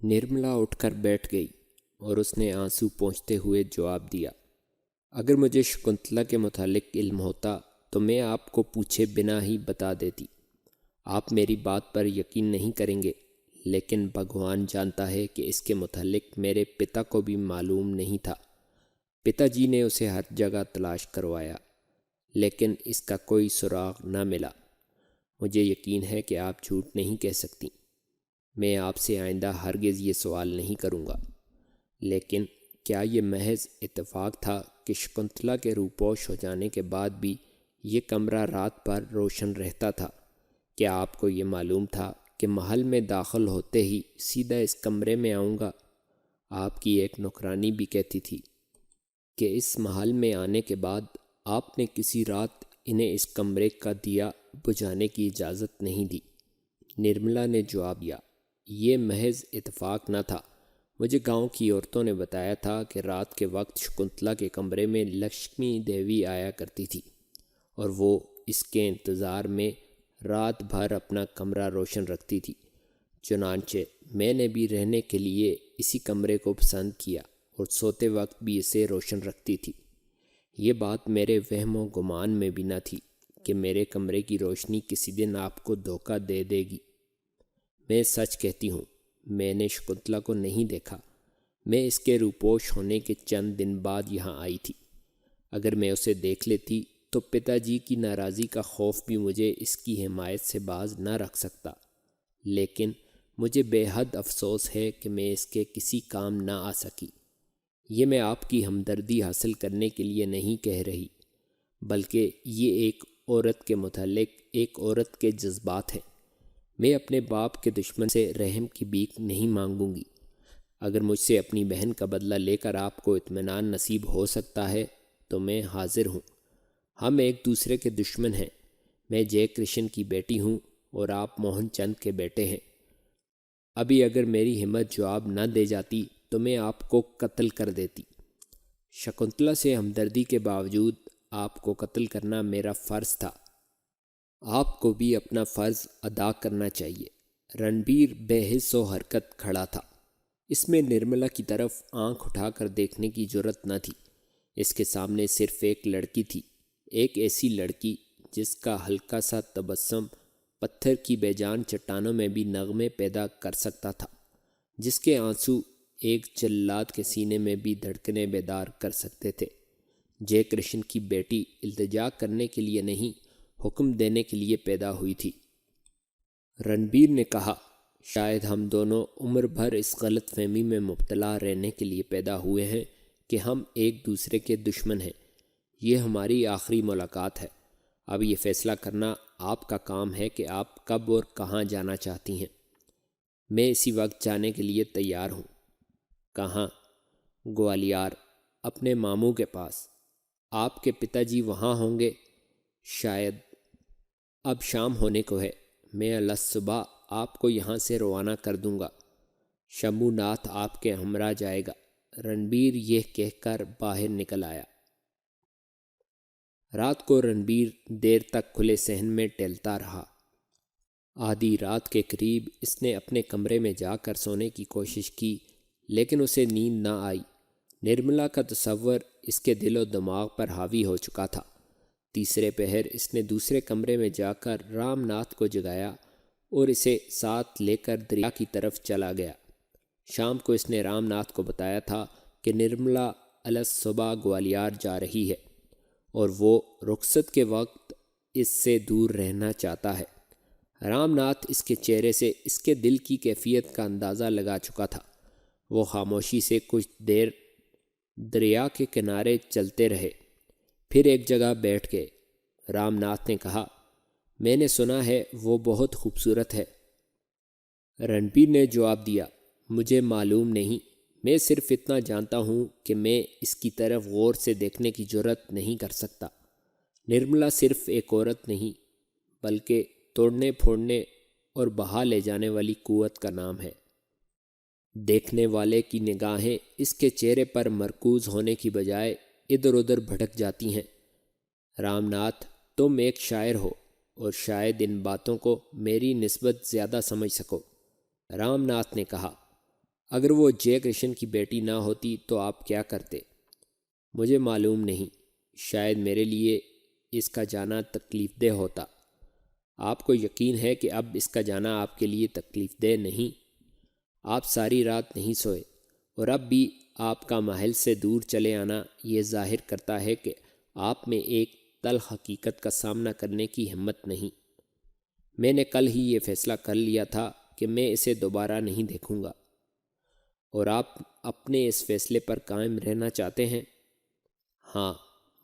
نرملا اٹھ کر بیٹھ گئی اور اس نے آنسو پونچھتے ہوئے جواب دیا، اگر مجھے شکنتلا کے متعلق علم ہوتا تو میں آپ کو پوچھے بنا ہی بتا دیتی۔ آپ میری بات پر یقین نہیں کریں گے، لیکن بھگوان جانتا ہے کہ اس کے متعلق میرے پتا کو بھی معلوم نہیں تھا۔ پتا جی نے اسے ہر جگہ تلاش کروایا، لیکن اس کا کوئی سراغ نہ ملا۔ مجھے یقین ہے کہ آپ جھوٹ نہیں کہہ سکتی۔ میں آپ سے آئندہ ہرگز یہ سوال نہیں کروں گا، لیکن کیا یہ محض اتفاق تھا کہ شکنتلا کے روپوش ہو جانے کے بعد بھی یہ کمرہ رات بھر روشن رہتا تھا؟ کیا آپ کو یہ معلوم تھا کہ محل میں داخل ہوتے ہی سیدھا اس کمرے میں آؤں گا؟ آپ کی ایک نوکرانی بھی کہتی تھی کہ اس محل میں آنے کے بعد آپ نے کسی رات انہیں اس کمرے کا دیا بجھانے کی اجازت نہیں دی۔ نرملا نے جواب دیا، یہ محض اتفاق نہ تھا۔ مجھے گاؤں کی عورتوں نے بتایا تھا کہ رات کے وقت شکنتلا کے کمرے میں لکشمی دیوی آیا کرتی تھی، اور وہ اس کے انتظار میں رات بھر اپنا کمرہ روشن رکھتی تھی۔ چنانچہ میں نے بھی رہنے کے لیے اسی کمرے کو پسند کیا اور سوتے وقت بھی اسے روشن رکھتی تھی۔ یہ بات میرے وہم و گمان میں بھی نہ تھی کہ میرے کمرے کی روشنی کسی دن آپ کو دھوکہ دے دے گی۔ میں سچ کہتی ہوں، میں نے شکنتلا کو نہیں دیکھا۔ میں اس کے روپوش ہونے کے چند دن بعد یہاں آئی تھی۔ اگر میں اسے دیکھ لیتی تو پتا جی کی ناراضی کا خوف بھی مجھے اس کی حمایت سے باز نہ رکھ سکتا، لیکن مجھے بے حد افسوس ہے کہ میں اس کے کسی کام نہ آ سکی۔ یہ میں آپ کی ہمدردی حاصل کرنے کے لیے نہیں کہہ رہی، بلکہ یہ ایک عورت کے متعلق ایک عورت کے جذبات ہیں۔ میں اپنے باپ کے دشمن سے رحم کی بھیک نہیں مانگوں گی۔ اگر مجھ سے اپنی بہن کا بدلہ لے کر آپ کو اطمینان نصیب ہو سکتا ہے تو میں حاضر ہوں۔ ہم ایک دوسرے کے دشمن ہیں۔ میں جے کرشن کی بیٹی ہوں اور آپ موہن چند کے بیٹے ہیں۔ ابھی اگر میری ہمت جواب نہ دے جاتی تو میں آپ کو قتل کر دیتی۔ شکنتلا سے ہمدردی کے باوجود آپ کو قتل کرنا میرا فرض تھا۔ آپ کو بھی اپنا فرض ادا کرنا چاہیے۔ رنبیر بے حس و حرکت کھڑا تھا۔ اس میں نرملا کی طرف آنکھ اٹھا کر دیکھنے کی جرأت نہ تھی۔ اس کے سامنے صرف ایک لڑکی تھی، ایک ایسی لڑکی جس کا ہلکا سا تبسم پتھر کی بے جان چٹانوں میں بھی نغمے پیدا کر سکتا تھا، جس کے آنسو ایک جلاد کے سینے میں بھی دھڑکنیں بیدار کر سکتے تھے۔ جے کرشن کی بیٹی التجا کرنے کے لیے نہیں، حکم دینے کے لیے پیدا ہوئی تھی۔ رنبیر نے کہا، شاید ہم دونوں عمر بھر اس غلط فہمی میں مبتلا رہنے کے لیے پیدا ہوئے ہیں کہ ہم ایک دوسرے کے دشمن ہیں۔ یہ ہماری آخری ملاقات ہے۔ اب یہ فیصلہ کرنا آپ کا کام ہے کہ آپ کب اور کہاں جانا چاہتی ہیں۔ میں اسی وقت جانے کے لیے تیار ہوں۔ کہاں؟ گوالیار، اپنے ماموں کے پاس۔ آپ کے پتا جی وہاں ہوں گے؟ شاید۔ اب شام ہونے کو ہے، میں الصبح آپ کو یہاں سے روانہ کر دوں گا۔ شمبھو ناتھ آپ کے ہمراہ جائے گا۔ رنبیر یہ کہہ کر باہر نکل آیا۔ رات کو رنبیر دیر تک کھلے صحن میں ٹہلتا رہا۔ آدھی رات کے قریب اس نے اپنے کمرے میں جا کر سونے کی کوشش کی، لیکن اسے نیند نہ آئی۔ نرملا کا تصور اس کے دل و دماغ پر حاوی ہو چکا تھا۔ تیسرے پہر اس نے دوسرے کمرے میں جا کر رام ناتھ کو جگایا اور اسے ساتھ لے کر دریا کی طرف چلا گیا۔ شام کو اس نے رام ناتھ کو بتایا تھا کہ نرملا الصبح گوالیار جا رہی ہے اور وہ رخصت کے وقت اس سے دور رہنا چاہتا ہے۔ رام ناتھ اس کے چہرے سے اس کے دل کی کیفیت کا اندازہ لگا چکا تھا۔ وہ خاموشی سے کچھ دیر دریا کے کنارے چلتے رہے، پھر ایک جگہ بیٹھ گئے۔ رام ناتھ نے کہا، میں نے سنا ہے وہ بہت خوبصورت ہے۔ رنبیر نے جواب دیا، مجھے معلوم نہیں، میں صرف اتنا جانتا ہوں کہ میں اس کی طرف غور سے دیکھنے کی جرأت نہیں کر سکتا۔ نرملا صرف ایک عورت نہیں، بلکہ توڑنے پھوڑنے اور بہا لے جانے والی قوت کا نام ہے۔ دیکھنے والے کی نگاہیں اس کے چہرے پر مرکوز ہونے کی بجائے ادھر ادھر بھٹک جاتی ہیں۔ رام ناتھ، تم ایک شاعر ہو اور شاید ان باتوں کو میری نسبت زیادہ سمجھ سکو۔ رام ناتھ نے کہا، اگر وہ جے کرشن کی بیٹی نہ ہوتی تو آپ کیا کرتے؟ مجھے معلوم نہیں، شاید میرے لیے اس کا جانا تکلیف دہ ہوتا۔ آپ کو یقین ہے کہ اب اس کا جانا آپ کے لیے تکلیف دہ نہیں؟ آپ ساری رات نہیں سوئے، اور اب بھی آپ کا محل سے دور چلے آنا یہ ظاہر کرتا ہے کہ آپ میں ایک تلخ حقیقت کا سامنا کرنے کی ہمت نہیں۔ میں نے کل ہی یہ فیصلہ کر لیا تھا کہ میں اسے دوبارہ نہیں دیکھوں گا۔ اور آپ اپنے اس فیصلے پر قائم رہنا چاہتے ہیں؟ ہاں،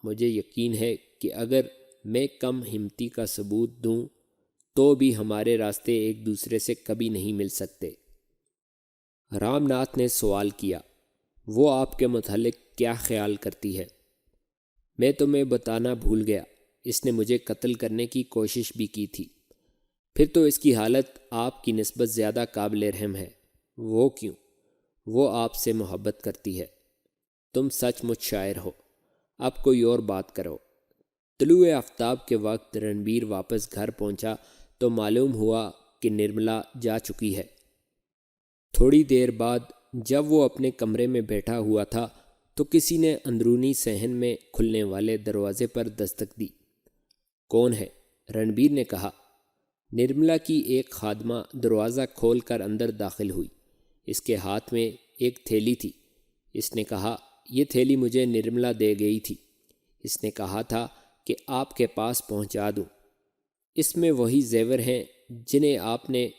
مجھے یقین ہے کہ اگر میں کم ہمتی کا ثبوت دوں تو بھی ہمارے راستے ایک دوسرے سے کبھی نہیں مل سکتے۔ رام ناتھ نے سوال کیا، وہ آپ کے متعلق کیا خیال کرتی ہے؟ میں تمہیں بتانا بھول گیا، اس نے مجھے قتل کرنے کی کوشش بھی کی تھی۔ پھر تو اس کی حالت آپ کی نسبت زیادہ قابل رحم ہے۔ وہ کیوں؟ وہ آپ سے محبت کرتی ہے۔ تم سچ مچ شاعر ہو، اب کوئی اور بات کرو۔ طلوع آفتاب کے وقت رنبیر واپس گھر پہنچا تو معلوم ہوا کہ نرملا جا چکی ہے۔ تھوڑی دیر بعد جب وہ اپنے کمرے میں بیٹھا ہوا تھا تو کسی نے اندرونی صحن میں کھلنے والے دروازے پر دستک دی۔ کون ہے؟ رنبیر نے کہا۔ نرملا کی ایک خادمہ دروازہ کھول کر اندر داخل ہوئی۔ اس کے ہاتھ میں ایک تھیلی تھی۔ اس نے کہا، یہ تھیلی مجھے نرملا دے گئی تھی۔ اس نے کہا تھا کہ آپ کے پاس پہنچا دوں۔ اس میں وہی زیور ہیں جنہیں آپ نے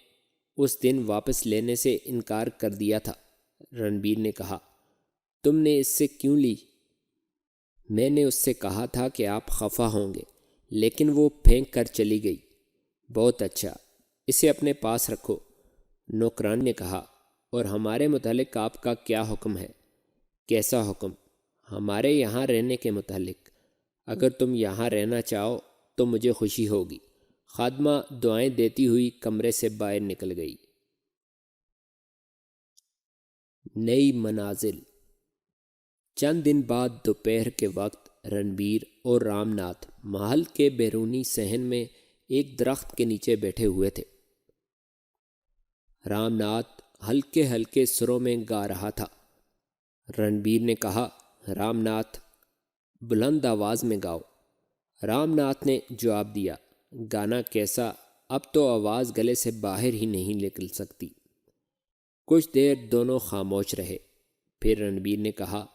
اس دن واپس لینے سے انکار کر دیا تھا۔ رنبیر نے کہا، تم نے اس سے کیوں لی؟ میں نے اس سے کہا تھا کہ آپ خفا ہوں گے، لیکن وہ پھینک کر چلی گئی۔ بہت اچھا، اسے اپنے پاس رکھو، نوکران نے کہا۔ اور ہمارے متعلق آپ کا کیا حکم ہے؟ کیسا حکم؟ ہمارے یہاں رہنے کے متعلق۔ اگر تم یہاں رہنا چاہو تو مجھے خوشی ہوگی۔ خادمہ دعائیں دیتی ہوئی کمرے سے باہر نکل گئی۔ نئی منازل۔ چند دن بعد دوپہر کے وقت رنبیر اور رام ناتھ محل کے بیرونی صحن میں ایک درخت کے نیچے بیٹھے ہوئے تھے۔ رام ناتھ ہلکے ہلکے سروں میں گا رہا تھا۔ رنبیر نے کہا، رام ناتھ بلند آواز میں گاؤ۔ رام ناتھ نے جواب دیا، گانا کیسا؟ اب تو آواز گلے سے باہر ہی نہیں نکل سکتی۔ کچھ دیر دونوں خاموش رہے۔ پھر رنبیر نے کہا،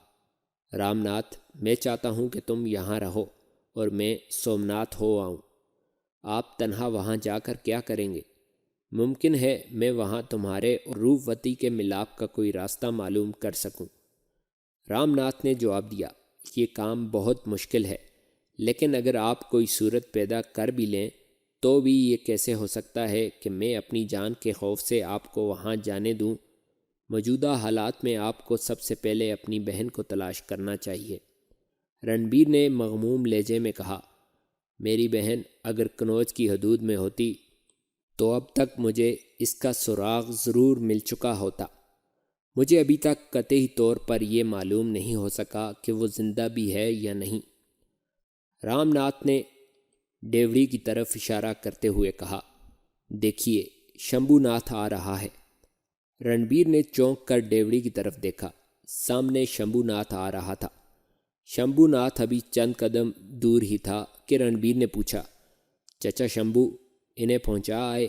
رام ناتھ، میں چاہتا ہوں کہ تم یہاں رہو اور میں سومناتھ ہو آؤں۔ آپ تنہا وہاں جا کر کیا کریں گے؟ ممکن ہے میں وہاں تمہارے اور روپوتی کے ملاپ کا کوئی راستہ معلوم کر سکوں۔ رام ناتھ نے جواب دیا، یہ کام بہت مشکل ہے، لیکن اگر آپ کوئی صورت پیدا کر بھی لیں تو بھی یہ کیسے ہو سکتا ہے کہ میں اپنی جان کے خوف سے آپ کو وہاں جانے دوں؟ موجودہ حالات میں آپ کو سب سے پہلے اپنی بہن کو تلاش کرنا چاہیے۔ رنبیر نے مغموم لہجے میں کہا، میری بہن اگر کنوج کی حدود میں ہوتی تو اب تک مجھے اس کا سراغ ضرور مل چکا ہوتا۔ مجھے ابھی تک قطعی طور پر یہ معلوم نہیں ہو سکا کہ وہ زندہ بھی ہے یا نہیں۔ رام ناتھ نے ڈیوڑی کی طرف اشارہ کرتے ہوئے کہا، دیکھیے شمبھو ناتھ آ رہا ہے۔ رنبیر نے چونک کر ڈیوڑی کی طرف دیکھا۔ سامنے شمبھو ناتھ آ رہا تھا۔ شمبھو ناتھ ابھی چند قدم دور ہی تھا کہ رنبیر نے پوچھا، چچا شمبھو، انہیں پہنچا آئے؟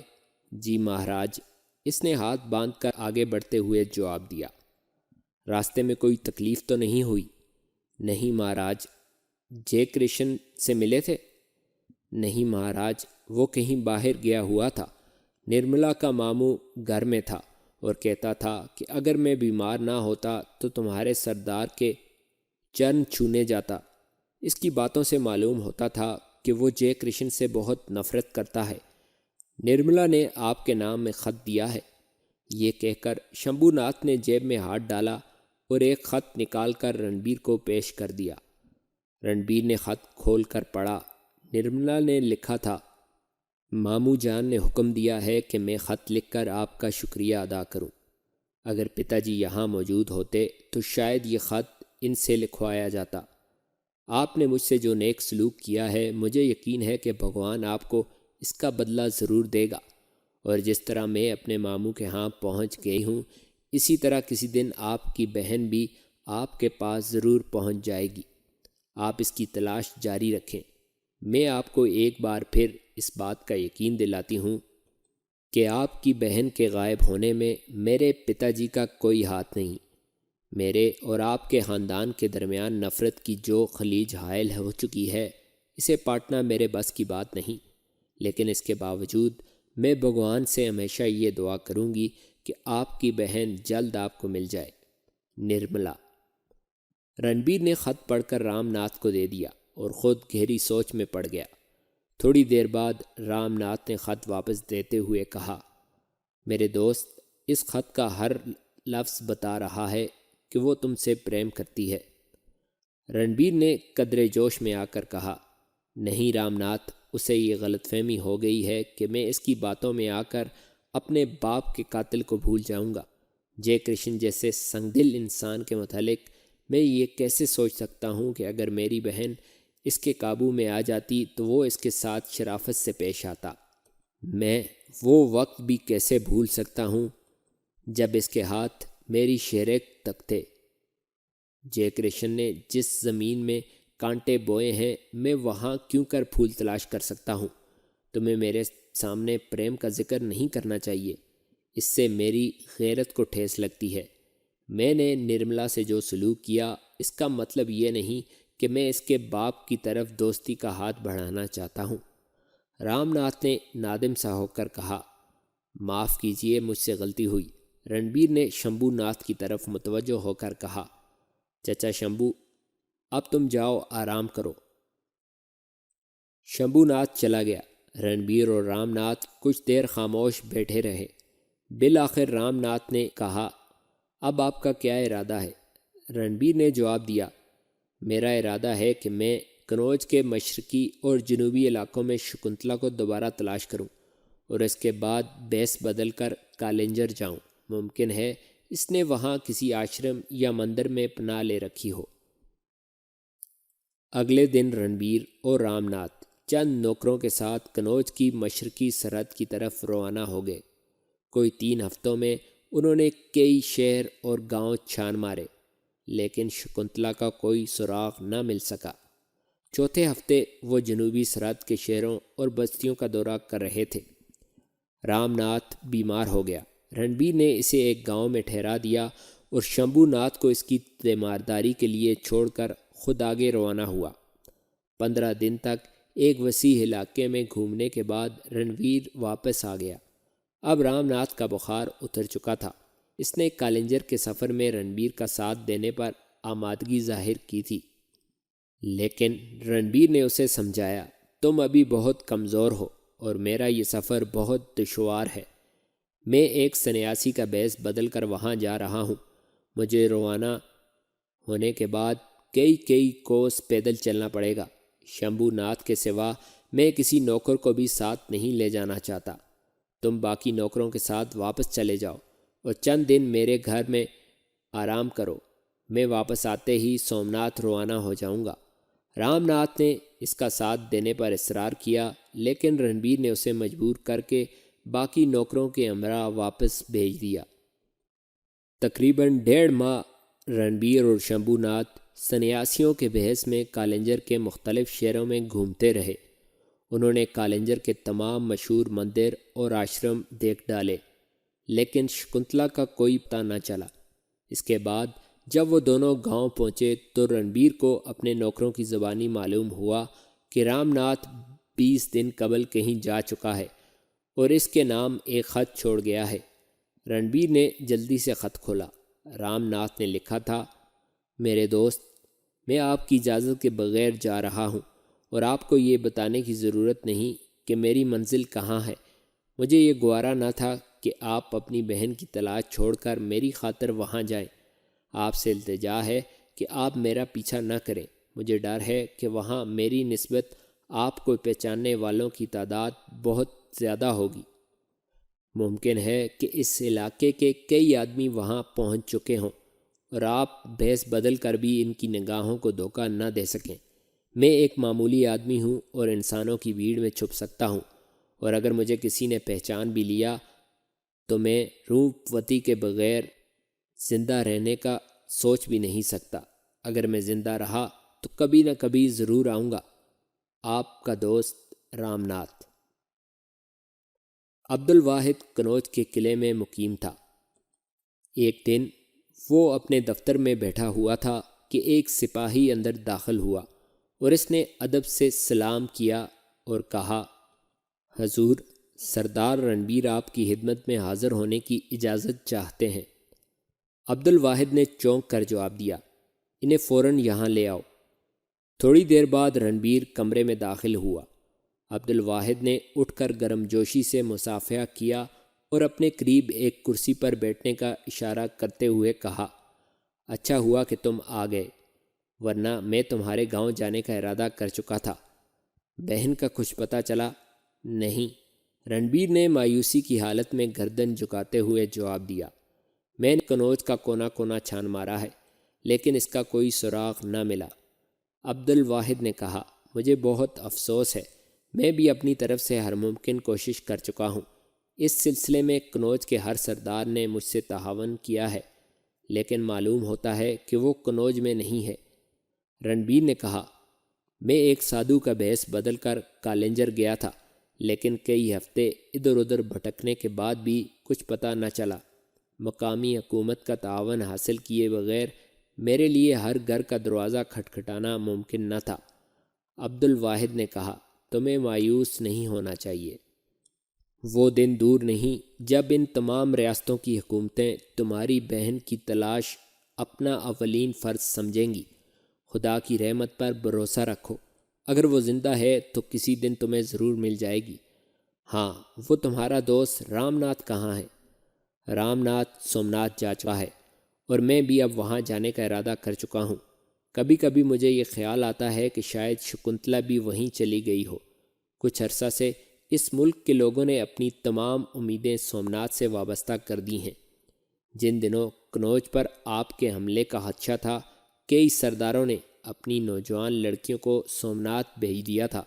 جی مہاراج، اس نے ہاتھ باندھ کر آگے بڑھتے ہوئے جواب دیا۔ راستے میں کوئی تکلیف تو نہیں ہوئی؟ نہیں مہاراج۔ جے کرشن سے ملے تھے؟ نہیں مہاراج، وہ کہیں باہر گیا ہوا تھا۔ نرملا کا ماموں گھر میں تھا اور کہتا تھا کہ اگر میں بیمار نہ ہوتا تو تمہارے سردار کے چرن چھونے جاتا۔ اس کی باتوں سے معلوم ہوتا تھا کہ وہ جے کرشن سے بہت نفرت کرتا ہے۔ نرملا نے آپ کے نام میں خط دیا ہے۔ یہ کہہ کر شمبھو ناتھ نے جیب میں ہاتھ ڈالا اور ایک خط نکال کر رنبیر کو پیش کر دیا۔ رنبیر نے خط کھول کر پڑھا۔ نرملا نے لکھا تھا، ماموں جان نے حکم دیا ہے کہ میں خط لکھ کر آپ کا شکریہ ادا کروں۔ اگر پتا جی یہاں موجود ہوتے تو شاید یہ خط ان سے لکھوایا جاتا۔ آپ نے مجھ سے جو نیک سلوک کیا ہے، مجھے یقین ہے کہ بھگوان آپ کو اس کا بدلہ ضرور دے گا، اور جس طرح میں اپنے ماموں کے ہاں پہنچ گئی ہوں، اسی طرح کسی دن آپ کی بہن بھی آپ کے پاس ضرور پہنچ جائے گی۔ آپ اس کی تلاش جاری رکھیں۔ میں آپ کو ایک بار پھر اس بات کا یقین دلاتی ہوں کہ آپ کی بہن کے غائب ہونے میں میرے پتا جی کا کوئی ہاتھ نہیں۔ میرے اور آپ کے خاندان کے درمیان نفرت کی جو خلیج حائل ہو چکی ہے، اسے پاٹنا میرے بس کی بات نہیں، لیکن اس کے باوجود میں بھگوان سے ہمیشہ یہ دعا کروں گی کہ آپ کی بہن جلد آپ کو مل جائے۔ نرملا۔ رنبیر نے خط پڑھ کر رام ناتھ کو دے دیا اور خود گہری سوچ میں پڑ گیا۔ تھوڑی دیر بعد رام ناتھ نے خط واپس دیتے ہوئے کہا، میرے دوست، اس خط کا ہر لفظ بتا رہا ہے کہ وہ تم سے پریم کرتی ہے۔ رنبیر نے قدرے جوش میں آ کر کہا، نہیں رام ناتھ، اسے یہ غلط فہمی ہو گئی ہے کہ میں اس کی باتوں میں آ کر اپنے باپ کے قاتل کو بھول جاؤں گا۔ جے کرشن جیسے سنگ دل انسان کے متعلق میں یہ کیسے سوچ سکتا ہوں کہ اگر میری بہن اس کے قابو میں آ جاتی تو وہ اس کے ساتھ شرافت سے پیش آتا۔ میں وہ وقت بھی کیسے بھول سکتا ہوں جب اس کے ہاتھ میری شہریت تک تھے۔ جے کرشن نے جس زمین میں کانٹے بوئے ہیں میں وہاں کیوں کر پھول تلاش کر سکتا ہوں؟ تمہیں میرے سامنے پریم کا ذکر نہیں کرنا چاہیے، اس سے میری غیرت کو ٹھیس لگتی ہے۔ میں نے نرملا سے جو سلوک کیا اس کا مطلب یہ نہیں کہ میں اس کے باپ کی طرف دوستی کا ہاتھ بڑھانا چاہتا ہوں۔ رام ناتھ نے نادم سا ہو کر کہا، معاف کیجیے، مجھ سے غلطی ہوئی۔ رنبیر نے شمبھو ناتھ کی طرف متوجہ ہو کر کہا، چچا شمبھو، اب تم جاؤ آرام کرو۔ شمبھو ناتھ چلا گیا۔ رنبیر اور رام ناتھ کچھ دیر خاموش بیٹھے رہے۔ بالآخر رام ناتھ نے کہا، اب آپ کا کیا ارادہ ہے؟ رنبیر نے جواب دیا، میرا ارادہ ہے کہ میں کنوج کے مشرقی اور جنوبی علاقوں میں شکنتلا کو دوبارہ تلاش کروں اور اس کے بعد بیس بدل کر کالنجر جاؤں۔ ممکن ہے اس نے وہاں کسی آشرم یا مندر میں پناہ لے رکھی ہو۔ اگلے دن رنبیر اور رام ناتھ چند نوکروں کے ساتھ کنوج کی مشرقی سرحد کی طرف روانہ ہو گئے۔ کوئی 3 ہفتوں میں انہوں نے کئی شہر اور گاؤں چھان مارے، لیکن شکنتلا کا کوئی سراغ نہ مل سکا۔ چوتھے ہفتے وہ جنوبی سرحد کے شہروں اور بستیوں کا دورہ کر رہے تھے۔ رام ناتھ بیمار ہو گیا۔ رنبیر نے اسے ایک گاؤں میں ٹھہرا دیا اور شمبھو ناتھ کو اس کی تیمارداری کے لیے چھوڑ کر خود آگے روانہ ہوا۔ 15 دن تک ایک وسیع علاقے میں گھومنے کے بعد رنبیر واپس آ گیا۔ اب رام ناتھ کا بخار اتر چکا تھا۔ اس نے کالنجر کے سفر میں رنبیر کا ساتھ دینے پر آمادگی ظاہر کی تھی، لیکن رنبیر نے اسے سمجھایا، تم ابھی بہت کمزور ہو اور میرا یہ سفر بہت دشوار ہے۔ میں ایک سنیاسی کا بیس بدل کر وہاں جا رہا ہوں۔ مجھے روانہ ہونے کے بعد کئی کوس پیدل چلنا پڑے گا۔ شمبھو ناتھ کے سوا میں کسی نوکر کو بھی ساتھ نہیں لے جانا چاہتا۔ تم باقی نوکروں کے ساتھ واپس چلے جاؤ اور چند دن میرے گھر میں آرام کرو۔ میں واپس آتے ہی سومناتھ روانہ ہو جاؤں گا۔ رام ناتھ نے اس کا ساتھ دینے پر اصرار کیا، لیکن رنبیر نے اسے مجبور کر کے باقی نوکروں کے ہمراہ واپس بھیج دیا۔ تقریباً 1.5 ماہ رنبیر اور شمبھو ناتھ سنیاسیوں کے بحث میں کالنجر کے مختلف شہروں میں گھومتے رہے۔ انہوں نے کالنجر کے تمام مشہور مندر اور آشرم دیکھ ڈالے، لیکن شکنتلا کا کوئی پتہ نہ چلا۔ اس کے بعد جب وہ دونوں گاؤں پہنچے تو رنبیر کو اپنے نوکروں کی زبانی معلوم ہوا کہ رام ناتھ 20 دن قبل کہیں جا چکا ہے اور اس کے نام ایک خط چھوڑ گیا ہے۔ رنبیر نے جلدی سے خط کھولا۔ رام ناتھ نے لکھا تھا، میرے دوست، میں آپ کی اجازت کے بغیر جا رہا ہوں اور آپ کو یہ بتانے کی ضرورت نہیں کہ میری منزل کہاں ہے۔ مجھے یہ گوارا نہ تھا کہ آپ اپنی بہن کی تلاش چھوڑ کر میری خاطر وہاں جائیں۔ آپ سے التجا ہے کہ آپ میرا پیچھا نہ کریں۔ مجھے ڈر ہے کہ وہاں میری نسبت آپ کو پہچاننے والوں کی تعداد بہت زیادہ ہوگی۔ ممکن ہے کہ اس علاقے کے کئی آدمی وہاں پہنچ چکے ہوں اور آپ بھیس بدل کر بھی ان کی نگاہوں کو دھوکہ نہ دے سکیں۔ میں ایک معمولی آدمی ہوں اور انسانوں کی بھیڑ میں چھپ سکتا ہوں، اور اگر مجھے کسی نے پہچان بھی لیا تو میں روپوتی کے بغیر زندہ رہنے کا سوچ بھی نہیں سکتا۔ اگر میں زندہ رہا تو کبھی نہ کبھی ضرور آؤں گا۔ آپ کا دوست رام ناتھ۔ عبد الواحد کنوج کے قلعے میں مقیم تھا۔ ایک دن وہ اپنے دفتر میں بیٹھا ہوا تھا کہ ایک سپاہی اندر داخل ہوا اور اس نے ادب سے سلام کیا اور کہا، حضور، سردار رنبیر آپ کی خدمت میں حاضر ہونے کی اجازت چاہتے ہیں۔ عبد الواحد نے چونک کر جواب دیا، انہیں فوراً یہاں لے آؤ۔ تھوڑی دیر بعد رنبیر کمرے میں داخل ہوا۔ عبد الواحد نے اٹھ کر گرم جوشی سے مصافحہ کیا اور اپنے قریب ایک کرسی پر بیٹھنے کا اشارہ کرتے ہوئے کہا، اچھا ہوا کہ تم آ گئے، ورنہ میں تمہارے گاؤں جانے کا ارادہ کر چکا تھا۔ بہن کا کچھ پتہ چلا؟ نہیں، رنبیر نے مایوسی کی حالت میں گردن جھکاتے ہوئے جواب دیا، میں نے کنوج کا کونا کونا چھان مارا ہے لیکن اس کا کوئی سراغ نہ ملا۔ عبد الواحد نے کہا، مجھے بہت افسوس ہے، میں بھی اپنی طرف سے ہر ممکن کوشش کر چکا ہوں۔ اس سلسلے میں کنوج کے ہر سردار نے مجھ سے تعاون کیا ہے، لیکن معلوم ہوتا ہے کہ وہ کنوج میں نہیں ہے۔ رنبیر نے کہا، میں ایک سادھو کا بھیس بدل کر کالنجر گیا تھا، لیکن کئی ہفتے ادھر ادھر بھٹکنے کے بعد بھی کچھ پتہ نہ چلا۔ مقامی حکومت کا تعاون حاصل کیے بغیر میرے لیے ہر گھر کا دروازہ کھٹکھٹانا ممکن نہ تھا۔ عبد الواحد نے کہا، تمہیں مایوس نہیں ہونا چاہیے۔ وہ دن دور نہیں جب ان تمام ریاستوں کی حکومتیں تمہاری بہن کی تلاش اپنا اولین فرض سمجھیں گی۔ خدا کی رحمت پر بھروسہ رکھو، اگر وہ زندہ ہے تو کسی دن تمہیں ضرور مل جائے گی۔ ہاں، وہ تمہارا دوست رام ناتھ کہاں ہے؟ رام ناتھ سومناتھ جا چکا ہے اور میں بھی اب وہاں جانے کا ارادہ کر چکا ہوں۔ کبھی کبھی مجھے یہ خیال آتا ہے کہ شاید شکنتلا بھی وہیں چلی گئی ہو۔ کچھ عرصہ سے اس ملک کے لوگوں نے اپنی تمام امیدیں سومناتھ سے وابستہ کر دی ہیں۔ جن دنوں کنوج پر آپ کے حملے کا خدشہ تھا، کئی سرداروں نے اپنی نوجوان لڑکیوں کو سومناتھ بھیج دیا تھا۔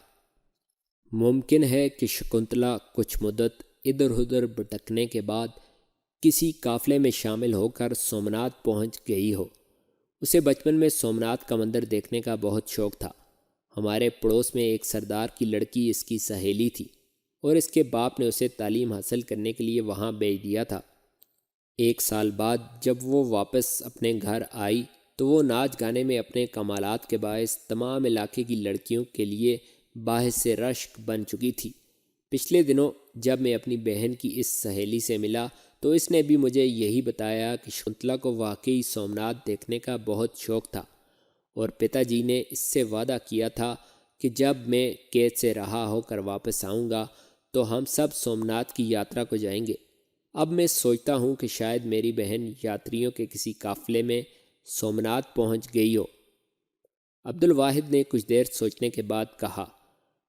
ممکن ہے کہ شکنتلا کچھ مدت ادھر ادھر بھٹکنے کے بعد کسی قافلے میں شامل ہو کر سومناتھ پہنچ گئی ہو۔ اسے بچپن میں سومناتھ کا مندر دیکھنے کا بہت شوق تھا۔ ہمارے پڑوس میں ایک سردار کی لڑکی اس کی سہیلی تھی اور اس کے باپ نے اسے تعلیم حاصل کرنے کے لیے وہاں بھیج دیا تھا۔ ایک سال بعد جب وہ واپس اپنے گھر آئی تو وہ ناچ گانے میں اپنے کمالات کے باعث تمام علاقے کی لڑکیوں کے لیے باعث رشک بن چکی تھی۔ پچھلے دنوں جب میں اپنی بہن کی اس سہیلی سے ملا تو اس نے بھی مجھے یہی بتایا کہ شکنتلا کو واقعی سومناتھ دیکھنے کا بہت شوق تھا اور پتا جی نے اس سے وعدہ کیا تھا کہ جب میں قید سے رہا ہو کر واپس آؤں گا تو ہم سب سومناتھ کی یاترا کو جائیں گے۔ اب میں سوچتا ہوں کہ شاید میری بہن یاتریوں کے کسی قافلے میں سومناتھ پہنچ گئی ہو۔ عبد الواحد نے کچھ دیر سوچنے کے بعد کہا،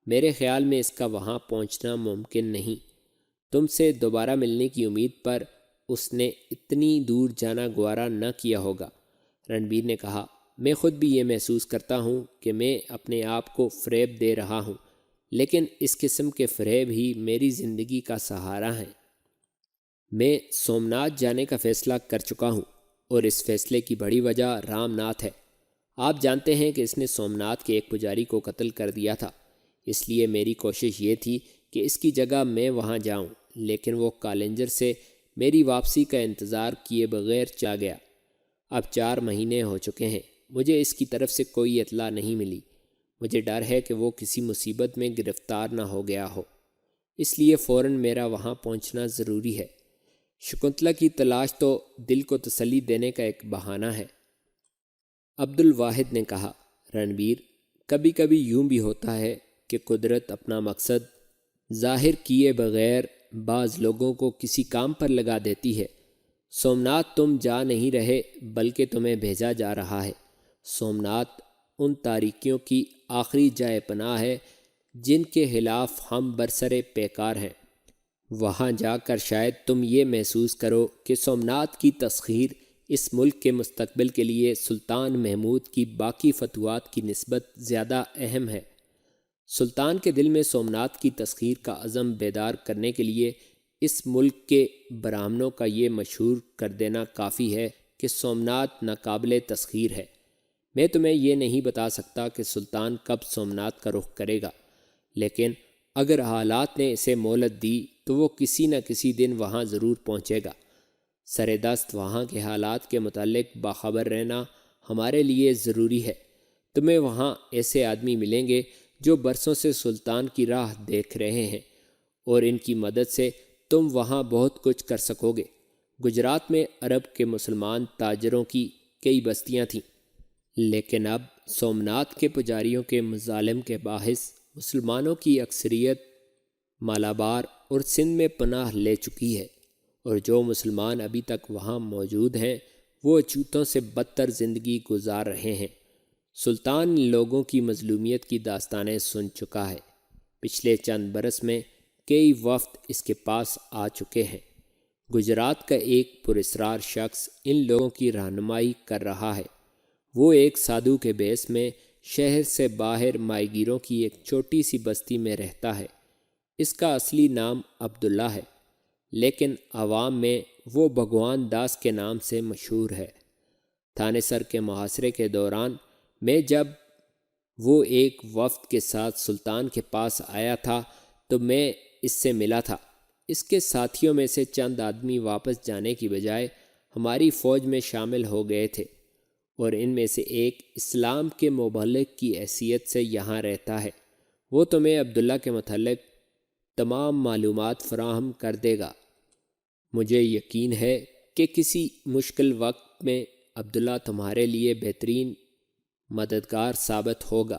میرے خیال میں اس کا وہاں پہنچنا ممکن نہیں۔ تم سے دوبارہ ملنے کی امید پر اس نے اتنی دور جانا گوارا نہ کیا ہوگا۔ رنبیر نے کہا، میں خود بھی یہ محسوس کرتا ہوں کہ میں اپنے آپ کو فریب دے رہا ہوں، لیکن اس قسم کے فریب ہی میری زندگی کا سہارا ہیں۔ میں سومناتھ جانے کا فیصلہ کر چکا ہوں اور اس فیصلے کی بڑی وجہ رام ناتھ ہے۔ آپ جانتے ہیں کہ اس نے سومناتھ کے ایک پجاری کو قتل کر دیا تھا، اس لیے میری کوشش یہ تھی کہ اس کی جگہ میں وہاں جاؤں، لیکن وہ کالنجر سے میری واپسی کا انتظار کیے بغیر چلا گیا۔ اب 4 مہینے ہو چکے ہیں، مجھے اس کی طرف سے کوئی اطلاع نہیں ملی۔ مجھے ڈر ہے کہ وہ کسی مصیبت میں گرفتار نہ ہو گیا ہو، اس لیے فوراً میرا وہاں پہنچنا ضروری ہے۔ شکنتلا کی تلاش تو دل کو تسلی دینے کا ایک بہانہ ہے۔ عبد الواحد نے کہا، رنبیر، کبھی کبھی یوں بھی ہوتا ہے کہ قدرت اپنا مقصد ظاہر کیے بغیر بعض لوگوں کو کسی کام پر لگا دیتی ہے۔ سومناتھ تم جا نہیں رہے بلکہ تمہیں بھیجا جا رہا ہے۔ سومناتھ ان تاریکیوں کی آخری جائے پناہ ہے جن کے خلاف ہم برسر پیکار ہیں۔ وہاں جا کر شاید تم یہ محسوس کرو کہ سومناتھ کی تسخیر اس ملک کے مستقبل کے لیے سلطان محمود کی باقی فتوحات کی نسبت زیادہ اہم ہے۔ سلطان کے دل میں سومناتھ کی تسخیر کا عزم بیدار کرنے کے لیے اس ملک کے برہمنوں کا یہ مشہور کر دینا کافی ہے کہ سومنات ناقابل تسخیر ہے۔ میں تمہیں یہ نہیں بتا سکتا کہ سلطان کب سومنات کا رخ کرے گا، لیکن اگر حالات نے اسے مہلت دی تو وہ کسی نہ کسی دن وہاں ضرور پہنچے گا۔ سر دست وہاں کے حالات کے متعلق باخبر رہنا ہمارے لیے ضروری ہے۔ تمہیں وہاں ایسے آدمی ملیں گے جو برسوں سے سلطان کی راہ دیکھ رہے ہیں، اور ان کی مدد سے تم وہاں بہت کچھ کر سکو گے۔ گجرات میں عرب کے مسلمان تاجروں کی کئی بستیاں تھیں، لیکن اب سومنات کے پجاریوں کے مظالم کے باعث مسلمانوں کی اکثریت مالابار اور سندھ میں پناہ لے چکی ہے، اور جو مسلمان ابھی تک وہاں موجود ہیں وہ اچھوتوں سے بدتر زندگی گزار رہے ہیں۔ سلطان لوگوں کی مظلومیت کی داستانیں سن چکا ہے۔ پچھلے چند برس میں کئی وفد اس کے پاس آ چکے ہیں۔ گجرات کا ایک پراسرار شخص ان لوگوں کی رہنمائی کر رہا ہے۔ وہ ایک سادھو کے بیس میں شہر سے باہر ماہی گیروں کی ایک چھوٹی سی بستی میں رہتا ہے۔ اس کا اصلی نام عبداللہ ہے، لیکن عوام میں وہ بھگوان داس کے نام سے مشہور ہے۔ تھانے سر کے محاصرے کے دوران میں جب وہ ایک وفد کے ساتھ سلطان کے پاس آیا تھا تو میں اس سے ملا تھا۔ اس کے ساتھیوں میں سے چند آدمی واپس جانے کی بجائے ہماری فوج میں شامل ہو گئے تھے، اور ان میں سے ایک اسلام کے مبلغ کی حیثیت سے یہاں رہتا ہے۔ وہ تمہیں عبداللہ کے متعلق تمام معلومات فراہم کر دے گا۔ مجھے یقین ہے کہ کسی مشکل وقت میں عبداللہ تمہارے لیے بہترین مددگار ثابت ہوگا۔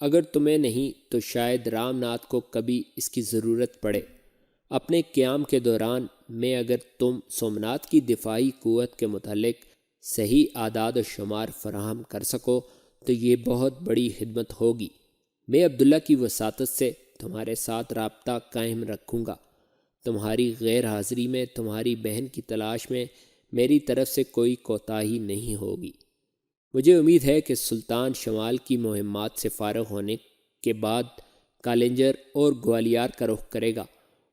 اگر تمہیں نہیں تو شاید رام ناتھ کو کبھی اس کی ضرورت پڑے۔ اپنے قیام کے دوران میں اگر تم سومنات کی دفاعی قوت کے متعلق صحیح اعداد و شمار فراہم کر سکو تو یہ بہت بڑی خدمت ہوگی۔ میں عبداللہ کی وساطت سے تمہارے ساتھ رابطہ قائم رکھوں گا۔ تمہاری غیر حاضری میں تمہاری بہن کی تلاش میں میری طرف سے کوئی کوتاہی نہیں ہوگی۔ مجھے امید ہے کہ سلطان شمال کی مہمات سے فارغ ہونے کے بعد کالنجر اور گوالیار کا رخ کرے گا،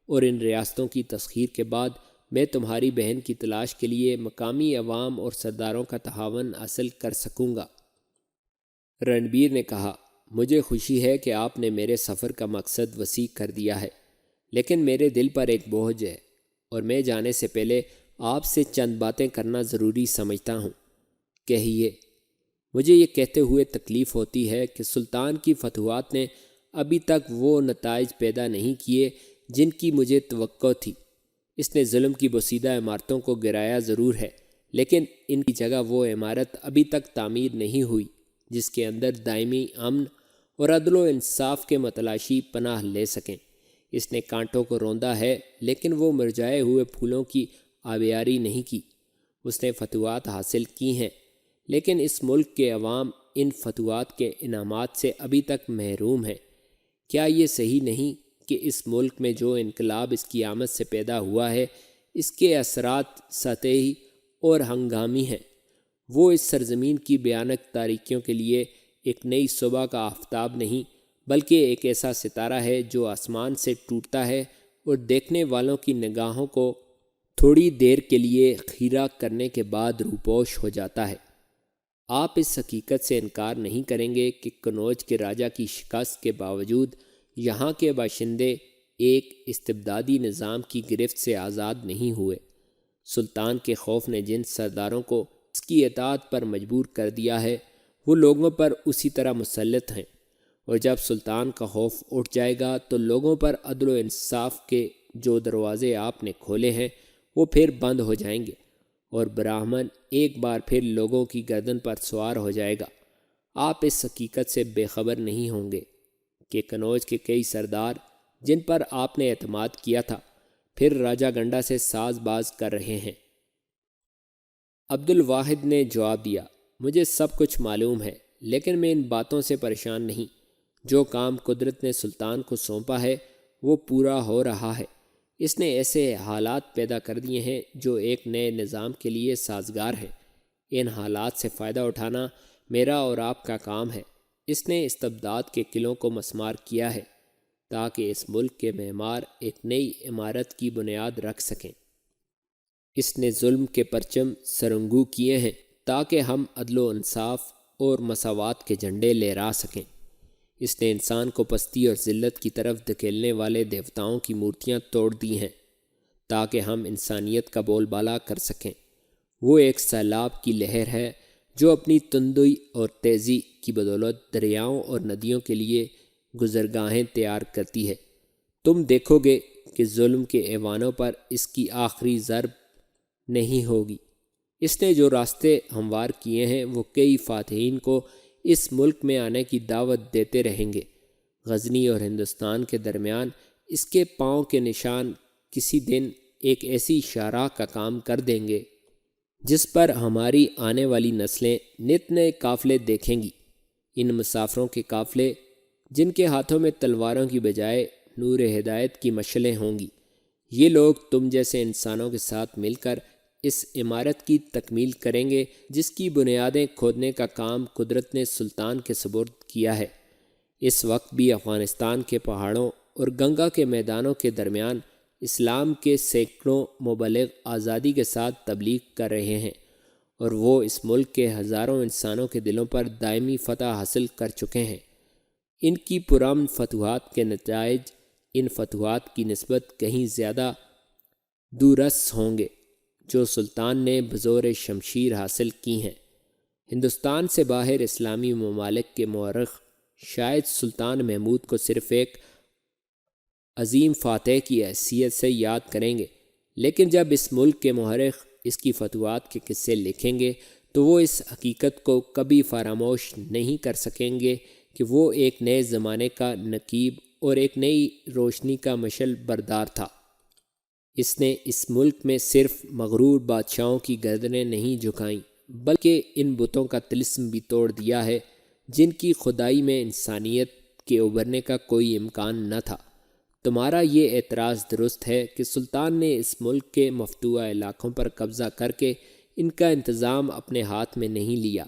اور ان ریاستوں کی تسخیر کے بعد میں تمہاری بہن کی تلاش کے لیے مقامی عوام اور سرداروں کا تعاون حاصل کر سکوں گا۔ رنبیر نے کہا، مجھے خوشی ہے کہ آپ نے میرے سفر کا مقصد وسیع کر دیا ہے، لیکن میرے دل پر ایک بوجھ ہے، اور میں جانے سے پہلے آپ سے چند باتیں کرنا ضروری سمجھتا ہوں۔ کہیے۔ مجھے یہ کہتے ہوئے تکلیف ہوتی ہے کہ سلطان کی فتوحات نے ابھی تک وہ نتائج پیدا نہیں کیے جن کی مجھے توقع تھی۔ اس نے ظلم کی بوسیدہ عمارتوں کو گرایا ضرور ہے، لیکن ان کی جگہ وہ عمارت ابھی تک تعمیر نہیں ہوئی جس کے اندر دائمی امن اور عدل و انصاف کے متلاشی پناہ لے سکیں۔ اس نے کانٹوں کو روندا ہے، لیکن وہ مرجھائے ہوئے پھولوں کی آبیاری نہیں کی۔ اس نے فتوحات حاصل کی ہیں، لیکن اس ملک کے عوام ان فتوحات کے انعامات سے ابھی تک محروم ہیں۔ کیا یہ صحیح نہیں کہ اس ملک میں جو انقلاب اس کی آمد سے پیدا ہوا ہے، اس کے اثرات سطحی اور ہنگامی ہیں؟ وہ اس سرزمین کی بھیانک تاریکیوں کے لیے ایک نئی صبح کا آفتاب نہیں، بلکہ ایک ایسا ستارہ ہے جو آسمان سے ٹوٹتا ہے اور دیکھنے والوں کی نگاہوں کو تھوڑی دیر کے لیے خیرہ کرنے کے بعد روپوش ہو جاتا ہے۔ آپ اس حقیقت سے انکار نہیں کریں گے کہ قنوج کے راجہ کی شکست کے باوجود یہاں کے باشندے ایک استبدادی نظام کی گرفت سے آزاد نہیں ہوئے۔ سلطان کے خوف نے جن سرداروں کو اس کی اطاعت پر مجبور کر دیا ہے، وہ لوگوں پر اسی طرح مسلط ہیں، اور جب سلطان کا خوف اٹھ جائے گا تو لوگوں پر عدل و انصاف کے جو دروازے آپ نے کھولے ہیں وہ پھر بند ہو جائیں گے، اور براہمن ایک بار پھر لوگوں کی گردن پر سوار ہو جائے گا۔ آپ اس حقیقت سے بے خبر نہیں ہوں گے کہ قنوج کے کئی سردار جن پر آپ نے اعتماد کیا تھا، پھر راجہ گنڈا سے ساز باز کر رہے ہیں۔ عبد الواحد نے جواب دیا، مجھے سب کچھ معلوم ہے، لیکن میں ان باتوں سے پریشان نہیں۔ جو کام قدرت نے سلطان کو سونپا ہے وہ پورا ہو رہا ہے۔ اس نے ایسے حالات پیدا کر دیے ہیں جو ایک نئے نظام کے لیے سازگار ہیں۔ ان حالات سے فائدہ اٹھانا میرا اور آپ کا کام ہے۔ اس نے استبداد کے قلعوں کو مسمار کیا ہے تاکہ اس ملک کے معمار ایک نئی عمارت کی بنیاد رکھ سکیں۔ اس نے ظلم کے پرچم سرنگو کیے ہیں تاکہ ہم عدل و انصاف اور مساوات کے جھنڈے لہرا سکیں۔ اس نے انسان کو پستی اور ذلت کی طرف دھکیلنے والے دیوتاؤں کی مورتیاں توڑ دی ہیں تاکہ ہم انسانیت کا بول بالا کر سکیں۔ وہ ایک سیلاب کی لہر ہے جو اپنی تندی اور تیزی کی بدولت دریاؤں اور ندیوں کے لیے گزرگاہیں تیار کرتی ہے۔ تم دیکھو گے کہ ظلم کے ایوانوں پر اس کی آخری ضرب نہیں ہوگی۔ اس نے جو راستے ہموار کیے ہیں وہ کئی فاتحین کو اس ملک میں آنے کی دعوت دیتے رہیں گے۔ غزنی اور ہندوستان کے درمیان اس کے پاؤں کے نشان کسی دن ایک ایسی شاہراہ کا کام کر دیں گے جس پر ہماری آنے والی نسلیں نت نئے قافلے دیکھیں گی۔ ان مسافروں کے قافلے جن کے ہاتھوں میں تلواروں کی بجائے نور ہدایت کی مشعلیں ہوں گی، یہ لوگ تم جیسے انسانوں کے ساتھ مل کر اس عمارت کی تکمیل کریں گے جس کی بنیادیں کھودنے کا کام قدرت نے سلطان کے سپرد کیا ہے۔ اس وقت بھی افغانستان کے پہاڑوں اور گنگا کے میدانوں کے درمیان اسلام کے سینکڑوں مبلغ آزادی کے ساتھ تبلیغ کر رہے ہیں، اور وہ اس ملک کے ہزاروں انسانوں کے دلوں پر دائمی فتح حاصل کر چکے ہیں۔ ان کی پرامن فتوحات کے نتائج ان فتوحات کی نسبت کہیں زیادہ دورس ہوں گے جو سلطان نے بزور شمشیر حاصل کی ہیں۔ ہندوستان سے باہر اسلامی ممالک کے مورخ شاید سلطان محمود کو صرف ایک عظیم فاتح کی حیثیت سے یاد کریں گے، لیکن جب اس ملک کے مورخ اس کی فتوحات کے قصے لکھیں گے تو وہ اس حقیقت کو کبھی فراموش نہیں کر سکیں گے کہ وہ ایک نئے زمانے کا نقیب اور ایک نئی روشنی کا مشعل بردار تھا۔ اس نے اس ملک میں صرف مغرور بادشاہوں کی گردنیں نہیں جھکائیں بلکہ ان بتوں کا طلسم بھی توڑ دیا ہے جن کی خدائی میں انسانیت کے ابھرنے کا کوئی امکان نہ تھا۔ تمہارا یہ اعتراض درست ہے کہ سلطان نے اس ملک کے مفتوحہ علاقوں پر قبضہ کر کے ان کا انتظام اپنے ہاتھ میں نہیں لیا،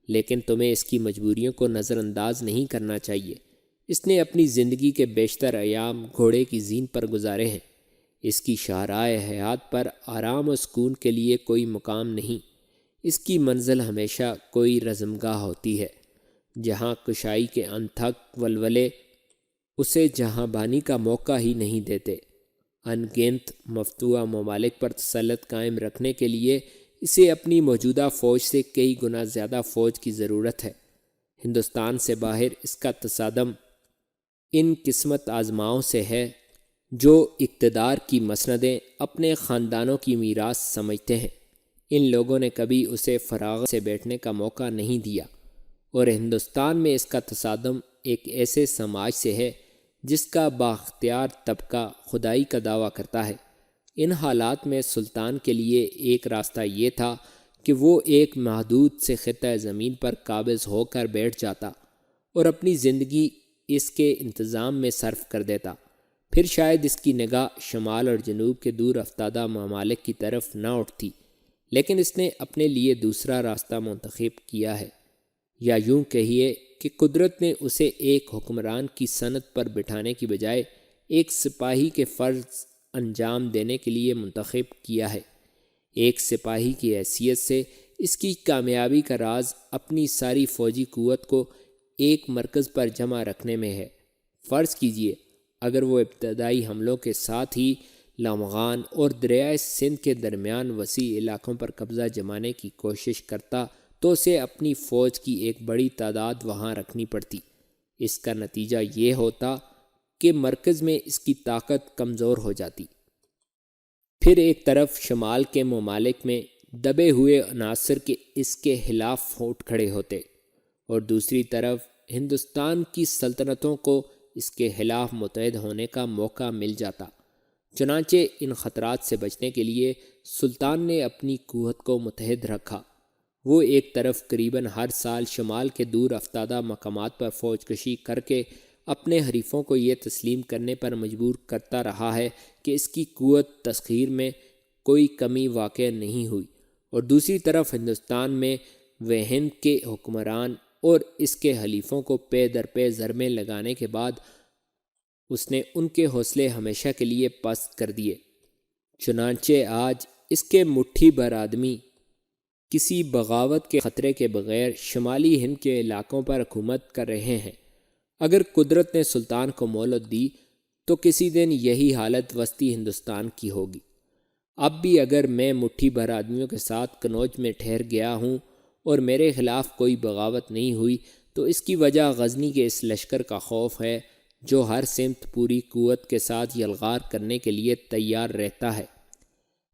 لیکن تمہیں اس کی مجبوریوں کو نظر انداز نہیں کرنا چاہیے۔ اس نے اپنی زندگی کے بیشتر ایام گھوڑے کی زین پر گزارے ہیں۔ اس کی شاہراہ حیات پر آرام و سکون کے لیے کوئی مقام نہیں۔ اس کی منزل ہمیشہ کوئی رزمگاہ ہوتی ہے جہاں کشائی کے انتھک ولولے اسے جہاں بانی کا موقع ہی نہیں دیتے۔ ان گنت مفتوحہ ممالک پر تسلط قائم رکھنے کے لیے اسے اپنی موجودہ فوج سے کئی گنا زیادہ فوج کی ضرورت ہے۔ ہندوستان سے باہر اس کا تصادم ان قسمت آزماؤں سے ہے جو اقتدار کی مسندیں اپنے خاندانوں کی میراث سمجھتے ہیں۔ ان لوگوں نے کبھی اسے فراغت سے بیٹھنے کا موقع نہیں دیا، اور ہندوستان میں اس کا تصادم ایک ایسے سماج سے ہے جس کا بااختیار طبقہ خدائی کا دعویٰ کرتا ہے۔ ان حالات میں سلطان کے لیے ایک راستہ یہ تھا کہ وہ ایک محدود سے خطہ زمین پر قابض ہو کر بیٹھ جاتا اور اپنی زندگی اس کے انتظام میں صرف کر دیتا۔ پھر شاید اس کی نگاہ شمال اور جنوب کے دور افتادہ ممالک کی طرف نہ اٹھتی، لیکن اس نے اپنے لیے دوسرا راستہ منتخب کیا ہے، یا یوں کہیے کہ قدرت نے اسے ایک حکمران کی سنت پر بٹھانے کی بجائے ایک سپاہی کے فرض انجام دینے کے لیے منتخب کیا ہے۔ ایک سپاہی کی حیثیت سے اس کی کامیابی کا راز اپنی ساری فوجی قوت کو ایک مرکز پر جمع رکھنے میں ہے۔ فرض کیجئے اگر وہ ابتدائی حملوں کے ساتھ ہی لامغان اور دریائے سندھ کے درمیان وسیع علاقوں پر قبضہ جمانے کی کوشش کرتا تو اسے اپنی فوج کی ایک بڑی تعداد وہاں رکھنی پڑتی۔ اس کا نتیجہ یہ ہوتا کہ مرکز میں اس کی طاقت کمزور ہو جاتی۔ پھر ایک طرف شمال کے ممالک میں دبے ہوئے عناصر کے اس کے خلاف پھوٹ کھڑے ہوتے، اور دوسری طرف ہندوستان کی سلطنتوں کو اس کے خلاف متحد ہونے کا موقع مل جاتا۔ چنانچہ ان خطرات سے بچنے کے لیے سلطان نے اپنی قوت کو متحد رکھا۔ وہ ایک طرف قریباً ہر سال شمال کے دور افتادہ مقامات پر فوج کشی کر کے اپنے حریفوں کو یہ تسلیم کرنے پر مجبور کرتا رہا ہے کہ اس کی قوت تسخیر میں کوئی کمی واقع نہیں ہوئی، اور دوسری طرف ہندوستان میں وہ ہند کے حکمران اور اس کے حلیفوں کو پے در پے ضربیں لگانے کے بعد اس نے ان کے حوصلے ہمیشہ کے لیے پست کر دیے۔ چنانچہ آج اس کے مٹھی بھر آدمی کسی بغاوت کے خطرے کے بغیر شمالی ہند کے علاقوں پر حکومت کر رہے ہیں۔ اگر قدرت نے سلطان کو مہلت دی تو کسی دن یہی حالت وسطی ہندوستان کی ہوگی۔ اب بھی اگر میں مٹھی بھر آدمیوں کے ساتھ کنوج میں ٹھہر گیا ہوں اور میرے خلاف کوئی بغاوت نہیں ہوئی تو اس کی وجہ غزنی کے اس لشکر کا خوف ہے جو ہر سمت پوری قوت کے ساتھ یلغار کرنے کے لیے تیار رہتا ہے۔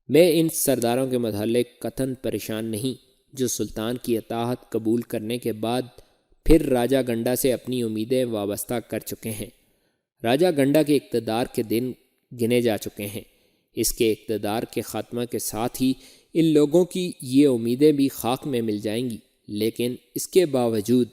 میں ان سرداروں کے متعلق قطعاً پریشان نہیں جو سلطان کی اطاعت قبول کرنے کے بعد پھر راجہ گنڈا سے اپنی امیدیں وابستہ کر چکے ہیں۔ راجہ گنڈا کے اقتدار کے دن گنے جا چکے ہیں۔ اس کے اقتدار کے خاتمہ کے ساتھ ہی ان لوگوں کی یہ امیدیں بھی خاک میں مل جائیں گی، لیکن اس کے باوجود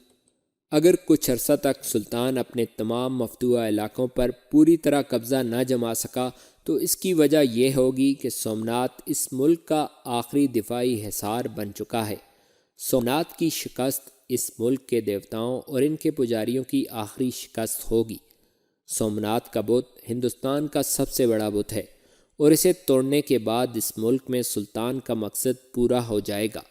اگر کچھ عرصہ تک سلطان اپنے تمام مفتوحہ علاقوں پر پوری طرح قبضہ نہ جما سکا تو اس کی وجہ یہ ہوگی کہ سومنات اس ملک کا آخری دفاعی حصار بن چکا ہے۔ سومنات کی شکست اس ملک کے دیوتاؤں اور ان کے پجاریوں کی آخری شکست ہوگی۔ سومنات کا بت ہندوستان کا سب سے بڑا بت ہے اور اسے توڑنے کے بعد اس ملک میں سلطان کا مقصد پورا ہو جائے گا۔